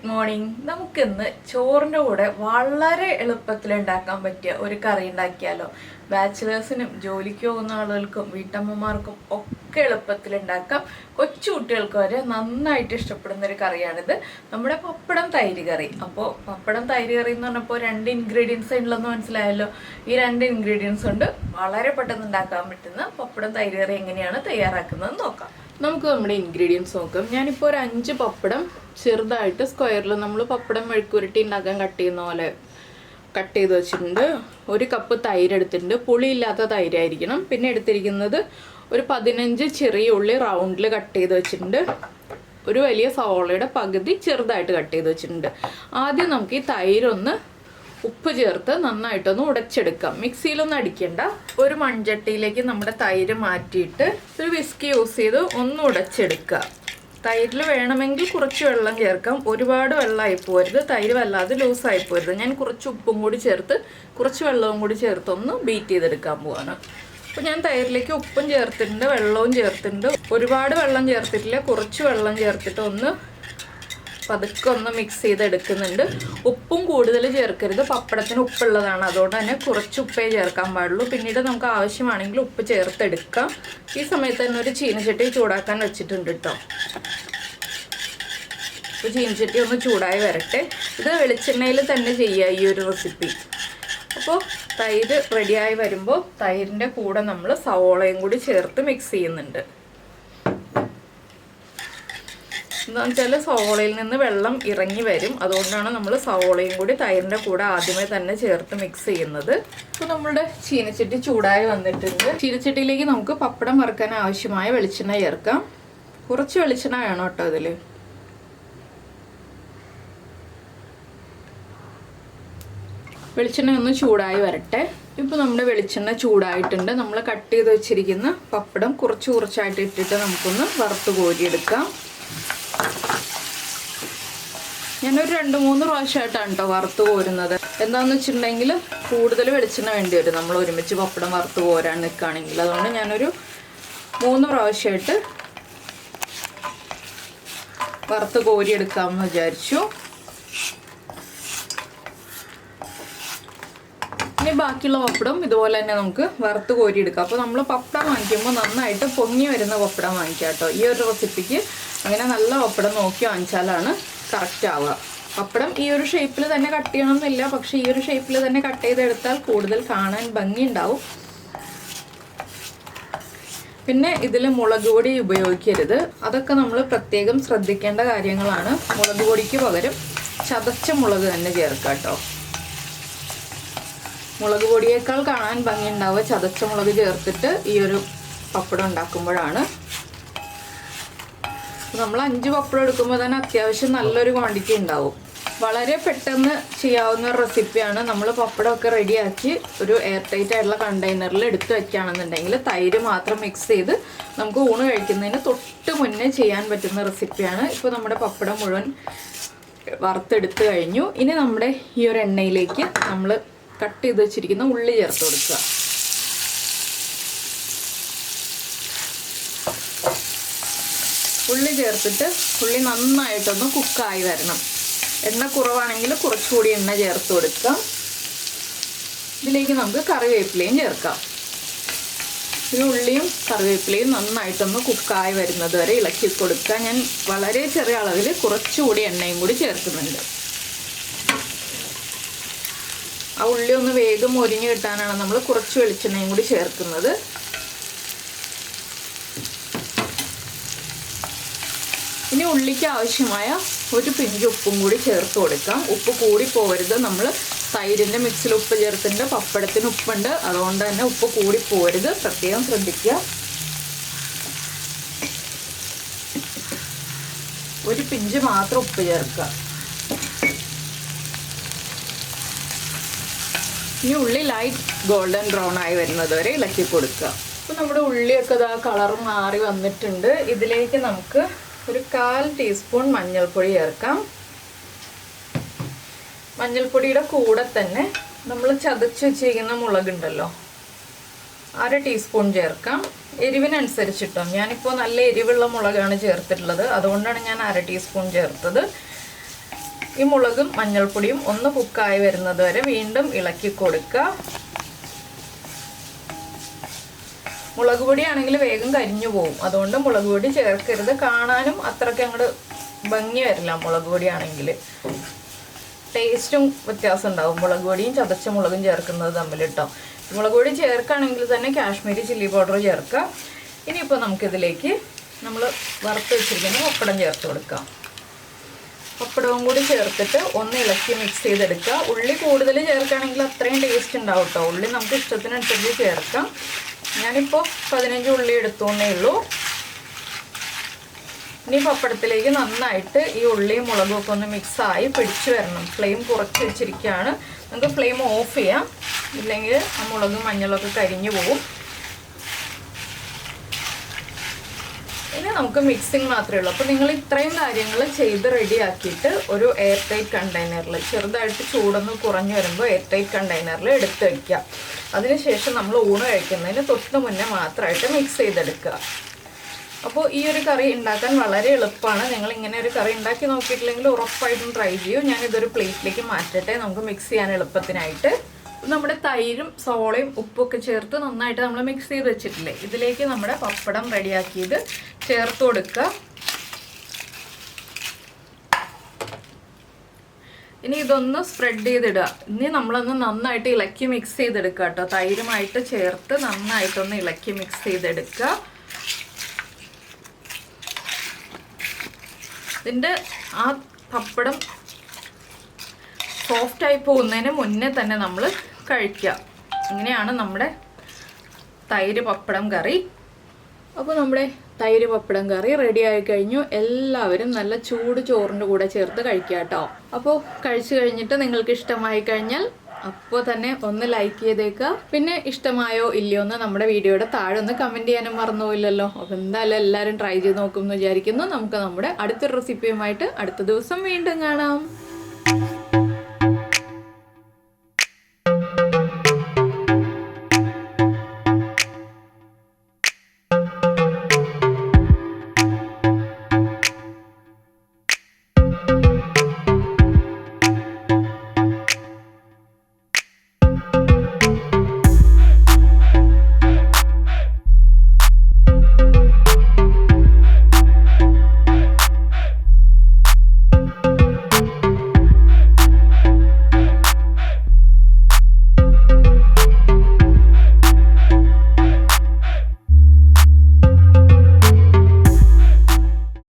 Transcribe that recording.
Good morning. നമുക്കിന്ന് ചോറിൻ്റെ കൂടെ വളരെ എളുപ്പത്തിൽ ഉണ്ടാക്കാൻ പറ്റിയ ഒരു കറി ഉണ്ടാക്കിയാലോ. ബാച്ചിലേഴ്സിനും ജോലിക്ക് പോകുന്ന ആളുകൾക്കും വീട്ടമ്മമാർക്കും ഒക്കെ എളുപ്പത്തിൽ ഉണ്ടാക്കാം. കൊച്ചു കുട്ടികൾക്ക് വരെ നന്നായിട്ട് ഇഷ്ടപ്പെടുന്ന ഒരു കറിയാണിത്. നമ്മുടെ പപ്പടം തൈര് കറി. അപ്പോൾ പപ്പടം തൈര് കറി എന്ന് പറഞ്ഞപ്പോൾ 2 ഇൻഗ്രീഡിയൻസ് ഉള്ളതെന്ന് മനസ്സിലായല്ലോ. ഈ 2 ഇൻഗ്രീഡിയൻസ് കൊണ്ട് വളരെ പെട്ടെന്ന് ഉണ്ടാക്കാൻ പറ്റുന്ന പപ്പടം തൈര് കറി എങ്ങനെയാണ് തയ്യാറാക്കുന്നത് നോക്കാം. നമുക്ക് നമ്മുടെ ഇൻഗ്രീഡിയൻസ് നോക്കാം. ഞാനിപ്പോൾ ഒരു 5 പപ്പടം ചെറുതായിട്ട് സ്ക്വയറിൽ നമ്മൾ പപ്പടം മെഴുക്കുരുട്ടി ഉണ്ടാക്കാൻ കട്ട് ചെയ്യുന്ന പോലെ കട്ട് ചെയ്ത് വെച്ചിട്ടുണ്ട്. 1 കപ്പ് തൈര് എടുത്തിട്ടുണ്ട്. പുളിയില്ലാത്ത തൈരായിരിക്കണം. പിന്നെ എടുത്തിരിക്കുന്നത് ഒരു 15 ചെറിയ ഉള്ളി റൗണ്ടിൽ കട്ട് ചെയ്ത് വെച്ചിട്ടുണ്ട്. ഒരു വലിയ സവോളയുടെ പകുതി ചെറുതായിട്ട് കട്ട് ചെയ്ത് വെച്ചിട്ടുണ്ട്. ആദ്യം നമുക്ക് ഈ തൈരൊന്ന് ഉപ്പ് ചേർത്ത് നന്നായിട്ടൊന്ന് ഉടച്ചെടുക്കാം. മിക്സിയിലൊന്നും അടിക്കണ്ട. ഒരു മൺചട്ടിയിലേക്ക് നമ്മുടെ തൈര് മാറ്റിയിട്ട് ഒരു വിസ്കി യൂസ് ചെയ്ത് ഒന്ന് ഉടച്ചെടുക്കുക. തൈരിൽ വേണമെങ്കിൽ കുറച്ച് വെള്ളം ചേർക്കാം. ഒരുപാട് വെള്ളമായി പോരുത്, തൈര് വല്ലാതെ ലൂസായി പോരുത്. ഞാൻ കുറച്ച് ഉപ്പും കൂടി ചേർത്ത് കുറച്ച് വെള്ളവും കൂടി ചേർത്ത് ഒന്ന് ബീറ്റ് ചെയ്തെടുക്കാൻ പോവാണ്. അപ്പോൾ ഞാൻ തൈരിലേക്ക് ഉപ്പും ചേർത്തിട്ടുണ്ട്, വെള്ളവും ചേർത്തിട്ടുണ്ട്. ഒരുപാട് വെള്ളം ചേർത്തിട്ടില്ല, കുറച്ച് വെള്ളം ചേർത്തിട്ട് ഒന്ന് പതുക്കെ ഒന്ന് മിക്സ് ചെയ്തെടുക്കുന്നുണ്ട്. ഉപ്പും കൂടുതൽ ചേർക്കരുത്, പപ്പടത്തിന് ഉപ്പുള്ളതാണ്. അതുകൊണ്ട് തന്നെ കുറച്ച് ഉപ്പേ ചേർക്കാൻ പാടുള്ളൂ. പിന്നീട് നമുക്ക് ആവശ്യമാണെങ്കിൽ ഉപ്പ് ചേർത്തെടുക്കാം. ഈ സമയത്ത് തന്നെ ഒരു ചീനച്ചട്ടി ചൂടാക്കാൻ വെച്ചിട്ടുണ്ട് കേട്ടോ. അപ്പോൾ ചീനച്ചട്ടി ഒന്ന് ചൂടായി വരട്ടെ. ഇത് വെളിച്ചെണ്ണയിൽ തന്നെ ചെയ്യുക ഈ ഒരു റെസിപ്പി. അപ്പോൾ തൈര് റെഡിയായി വരുമ്പോൾ തൈരിൻ്റെ കൂടെ നമ്മൾ സവോളയും കൂടി ചേർത്ത് മിക്സ് ചെയ്യുന്നുണ്ട്. എന്താണെന്ന് വെച്ചാൽ സവോളയിൽ നിന്ന് വെള്ളം ഇറങ്ങി വരും. അതുകൊണ്ടാണ് നമ്മൾ സവോളയും കൂടി തൈരിൻ്റെ കൂടെ ആദ്യമേ തന്നെ ചേർത്ത് മിക്സ് ചെയ്യുന്നത്. അപ്പോൾ നമ്മുടെ ചീനച്ചട്ടി ചൂടായി വന്നിട്ടുണ്ട്. ചീനച്ചട്ടിയിലേക്ക് നമുക്ക് പപ്പടം വറുക്കാൻ ആവശ്യമായ വെളിച്ചെണ്ണ ചേർക്കാം. കുറച്ച് വെളിച്ചെണ്ണ വേണം കേട്ടോ ഇതിൽ. വെളിച്ചെണ്ണ ഒന്ന് ചൂടായി വരട്ടെ. ഇപ്പോൾ നമ്മുടെ വെളിച്ചെണ്ണ ചൂടായിട്ടുണ്ട്. നമ്മൾ കട്ട് ചെയ്ത് വെച്ചിരിക്കുന്ന പപ്പടം കുറച്ചായിട്ട് ഇട്ടിട്ട് നമുക്കൊന്ന് വറുത്ത് കോരിയെടുക്കാം. ഞാനൊരു 2-3 പ്രാവശ്യമായിട്ടാണ് കേട്ടോ വറുത്ത് കോരുന്നത്. എന്താണെന്ന് വെച്ചിട്ടുണ്ടെങ്കിൽ കൂടുതൽ വെളിച്ചെണ്ണ വേണ്ടി വരും നമ്മൾ ഒരുമിച്ച് പപ്പടം വറുത്ത് കോരാൻ നിൽക്കുകയാണെങ്കിൽ. അതുകൊണ്ട് ഞാനൊരു 3 പ്രാവശ്യമായിട്ട് വറുത്ത് കോരിയെടുക്കാമെന്ന് വിചാരിച്ചു. ഇനി ബാക്കിയുള്ള പപ്പടം ഇതുപോലെ തന്നെ നമുക്ക് വറുത്ത് കോരിയെടുക്കാം. അപ്പോൾ നമ്മൾ പപ്പടം വാങ്ങിക്കുമ്പോൾ നന്നായിട്ട് പൊങ്ങി വരുന്ന പപ്പടം വാങ്ങിക്കാം കേട്ടോ. ഈ ഒരു റെസിപ്പിക്ക് അങ്ങനെ നല്ല പപ്പടം നോക്കി വാങ്ങിച്ചാലാണ് കറക്റ്റ് ആവുക. പപ്പടം ഈ ഒരു ഷേപ്പിൽ തന്നെ കട്ട് ചെയ്യണമെന്നില്ല, പക്ഷേ ഈ ഒരു ഷേപ്പിൽ തന്നെ കട്ട് ചെയ്തെടുത്താൽ കൂടുതൽ കാണാൻ ഭംഗി ഉണ്ടാവും. പിന്നെ ഇതിൽ മുളക് പൊടി ഉപയോഗിക്കരുത്. അതൊക്കെ നമ്മൾ പ്രത്യേകം ശ്രദ്ധിക്കേണ്ട കാര്യങ്ങളാണ്. മുളക് പൊടിക്ക് പകരം ചതച്ച മുളക് തന്നെ ചേർക്കാം കേട്ടോ. മുളക് പൊടിയേക്കാൾ കാണാൻ ഭംഗി ഉണ്ടാവുക ചതച്ച മുളക് ചേർത്തിട്ട് ഈ ഒരു പപ്പടം ഉണ്ടാക്കുമ്പോഴാണ്. നമ്മൾ 5 പപ്പടം എടുക്കുമ്പോൾ തന്നെ അത്യാവശ്യം നല്ലൊരു ക്വാണ്ടിറ്റി ഉണ്ടാവും. വളരെ പെട്ടെന്ന് ചെയ്യാവുന്ന ഒരു റെസിപ്പിയാണ്. നമ്മൾ പപ്പടമൊക്കെ റെഡിയാക്കി ഒരു എയർ ടൈറ്റ് ആയിട്ടുള്ള കണ്ടെയ്നറിൽ എടുത്ത് വെക്കുകയാണെന്നുണ്ടെങ്കിൽ തൈര് മാത്രം മിക്സ് ചെയ്ത് നമുക്ക് ഊണ് കഴിക്കുന്നതിന് തൊട്ട് മുന്നേ ചെയ്യാൻ പറ്റുന്ന റെസിപ്പിയാണ്. ഇപ്പോൾ നമ്മുടെ പപ്പടം മുഴുവൻ വറുത്തെടുത്ത് കഴിഞ്ഞു. ഇനി നമ്മുടെ ഈ ഒരു എണ്ണയിലേക്ക് നമ്മൾ കട്ട് ചെയ്ത് വെച്ചിരിക്കുന്ന ഉള്ളി ചേർത്ത് കൊടുക്കുക. ഉള്ളി ചേർത്തിട്ട് ഉള്ളി നന്നായിട്ടൊന്ന് കുക്കായി വരണം. എണ്ണ കുറവാണെങ്കിൽ കുറച്ചുകൂടി എണ്ണ ചേർത്ത് കൊടുക്കാം. ഇതിലേക്ക് നമുക്ക് കറിവേപ്പിലയും ചേർക്കാം. ഈ ഉള്ളിയും കറിവേപ്പിലയും നന്നായിട്ടൊന്ന് കുക്കായി വരുന്നത് വരെ ഇളക്കി കൊടുക്കുക. ഞാൻ വളരെ ചെറിയ അളവിൽ കുറച്ചുകൂടി എണ്ണയും കൂടി ചേർക്കുന്നുണ്ട്. ആ ഉള്ളി ഒന്ന് വേഗം മൊരിഞ്ഞ് കിട്ടാനാണ് നമ്മൾ കുറച്ച് വെളിച്ചെണ്ണയും കൂടി ചേർക്കുന്നത്. ഇനി ഉള്ളിക്ക് ആവശ്യമായ ഒരു പിഞ്ച് ഉപ്പും കൂടി ചേർത്ത് കൊടുക്കാം. ഉപ്പ് കൂടി പോകരുത്. നമ്മൾ തൈരിൻ്റെ മിക്സിൽ ഉപ്പ് ചേർത്തിട്ടുണ്ട്, പപ്പടത്തിന് ഉപ്പുണ്ട്. അതുകൊണ്ട് തന്നെ ഉപ്പ് കൂടി പോകരുത്, പ്രത്യേകം ശ്രദ്ധിക്കുക. ഒരു പിഞ്ച് മാത്രം ഉപ്പ് ചേർക്കുക. ഇനി ഉള്ളി ലൈറ്റ് ഗോൾഡൻ ബ്രൗൺ ആയി വരുന്നത് വരെ ഇളക്കി കൊടുക്കുക. അപ്പോൾ നമ്മുടെ ഉള്ളിയൊക്കെ ഇതാ കളർ മാറി വന്നിട്ടുണ്ട്. ഇതിലേക്ക് നമുക്ക് ഒരു 1/4 ടീസ്പൂൺ മഞ്ഞൾപ്പൊടി ചേർക്കാം. മഞ്ഞൾപ്പൊടിയുടെ കൂടെ തന്നെ നമ്മൾ ചതച്ച് വെച്ചിരിക്കുന്ന മുളകുണ്ടല്ലോ, 1/2 ടീസ്പൂൺ ചേർക്കാം. എരിവിനനുസരിച്ചിട്ടോ. ഞാനിപ്പോൾ നല്ല എരിവുള്ള മുളകാണ് ചേർത്തിട്ടുള്ളത്, അതുകൊണ്ടാണ് ഞാൻ 1/2 ടീസ്പൂൺ ചേർത്തത്. ഈ മുളകും മഞ്ഞൾപ്പൊടിയും ഒന്ന് കുക്കായി വരുന്നത് വരെ വീണ്ടും ഇളക്കി കൊടുക്കുക. മുളക് പൊടിയാണെങ്കിൽ വേഗം കരിഞ്ഞു പോകും, അതുകൊണ്ട് മുളക് പൊടി ചേർക്കരുത്. കാണാനും അത്രയ്ക്ക് അങ്ങോട്ട് ഭംഗി വരില്ല മുളക് പൊടിയാണെങ്കിൽ. ടേസ്റ്റും വ്യത്യാസം ഉണ്ടാവും മുളക് പൊടിയും ചതച്ച മുളകും ചേർക്കുന്നത് തമ്മിൽ കേട്ടോ. മുളക് പൊടി ചേർക്കുകയാണെങ്കിൽ തന്നെ കാശ്മീരി ചില്ലി പൗഡർ ചേർക്കുക. ഇനിയിപ്പോൾ നമുക്കിതിലേക്ക് നമ്മൾ വറുത്ത് വെച്ചിരിക്കുന്ന പപ്പടം ചേർത്ത് കൊടുക്കാം. പപ്പടവും കൂടി ചേർത്തിട്ട് ഒന്ന് ഇളക്കി മിക്സ് ചെയ്തെടുക്കുക. ഉള്ളി കൂടുതൽ ചേർക്കുകയാണെങ്കിൽ അത്രയും ടേസ്റ്റ് ഉണ്ടാവും കേട്ടോ. ഉള്ളി നമുക്ക് ഇഷ്ടത്തിനനുസരിച്ച് ചേർക്കാം. ഞാനിപ്പോൾ 15 ഉള്ളി എടുത്തോന്നേ ഉള്ളൂ. ഇനി പപ്പടത്തിലേക്ക് നന്നായിട്ട് ഈ ഉള്ളിയും മുളകും ഒക്കെ ഒന്ന് മിക്സായി പിടിച്ചു വരണം. ഫ്ലെയിം കുറച്ച് വെച്ചിരിക്കുകയാണ്. നമുക്ക് ഫ്ലെയിം ഓഫ് ചെയ്യാം, ഇല്ലെങ്കിൽ ആ മുളകും മഞ്ഞളൊക്കെ കരിഞ്ഞു പോകും. ഇനി നമുക്ക് മിക്സിങ് മാത്രമേ ഉള്ളൂ. അപ്പോൾ നിങ്ങൾ ഇത്രയും കാര്യങ്ങൾ ചെയ്ത് റെഡിയാക്കിയിട്ട് ഒരു എയർ ടൈറ്റ് കണ്ടെയ്നറിൽ ചെറുതായിട്ട് ചൂടൊന്ന് കുറഞ്ഞു വരുമ്പോൾ എയർ ടൈറ്റ് കണ്ടെയ്നറിൽ എടുത്ത് വയ്ക്കുക. അതിനുശേഷം നമ്മൾ ഊണ് കഴിക്കുന്നതിന് തൊട്ട് മുന്നേ മാത്രമായിട്ട് മിക്സ് ചെയ്തെടുക്കുക. അപ്പോൾ ഈ ഒരു കറി ഉണ്ടാക്കാൻ വളരെ എളുപ്പമാണ്. നിങ്ങൾ ഇങ്ങനെ ഒരു കറി ഉണ്ടാക്കി നോക്കിയിട്ടില്ലെങ്കിൽ ഉറപ്പായിട്ടും ട്രൈ ചെയ്യൂ. ഞാനിതൊരു പ്ലേറ്റിലേക്ക് മാറ്റട്ടെ, നമുക്ക് മിക്സ് ചെയ്യാൻ എളുപ്പത്തിനായിട്ട്. നമ്മുടെ തൈരും സോളയും ഉപ്പൊക്കെ ചേർത്ത് നന്നായിട്ട് നമ്മൾ മിക്സ് ചെയ്ത് വെച്ചിട്ടില്ലേ, ഇതിലേക്ക് നമ്മുടെ പപ്പടം റെഡിയാക്കിയത് ചേർത്ത് കൊടുക്കുക. ഇനി ഇതൊന്ന് സ്പ്രെഡ് ചെയ്തിടുക. ഇനി നമ്മളൊന്ന് നന്നായിട്ട് ഇളക്കി മിക്സ് ചെയ്തെടുക്കുക കേട്ടോ. തൈരുമായിട്ട് ചേർത്ത് നന്നായിട്ടൊന്ന് ഇളക്കി മിക്സ് ചെയ്തെടുക്കുക. ഇതിൻ്റെ ആ പപ്പടം സോഫ്റ്റായി പോകുന്നതിന് മുന്നേ തന്നെ നമ്മൾ കഴിക്കുക. ഇങ്ങനെയാണ് നമ്മുടെ തൈര് പപ്പടം കറി. അപ്പോൾ നമ്മുടെ തൈര് പപ്പടം കറി റെഡി ആയി കഴിഞ്ഞു. എല്ലാവരും നല്ല ചൂട് ചോറിൻ്റെ കൂടെ ചേർത്ത് കഴിക്കുക കേട്ടോ. അപ്പോൾ കഴിച്ചു കഴിഞ്ഞിട്ട് നിങ്ങൾക്ക് ഇഷ്ടമായി കഴിഞ്ഞാൽ അപ്പോൾ തന്നെ ഒന്ന് ലൈക്ക് ചെയ്തേക്കുക. പിന്നെ ഇഷ്ടമായോ ഇല്ലയോ എന്ന് നമ്മുടെ വീഡിയോയുടെ താഴെ ഒന്ന് കമൻറ്റ് ചെയ്യാനും മറന്നുപോയില്ലല്ലോ. അപ്പോൾ എന്തായാലും എല്ലാവരും ട്രൈ ചെയ്ത് നോക്കുമെന്ന് വിചാരിക്കുന്നു. നമുക്ക് നമ്മുടെ അടുത്തൊരു റെസിപ്പിയുമായിട്ട് അടുത്ത ദിവസം വീണ്ടും കാണാം.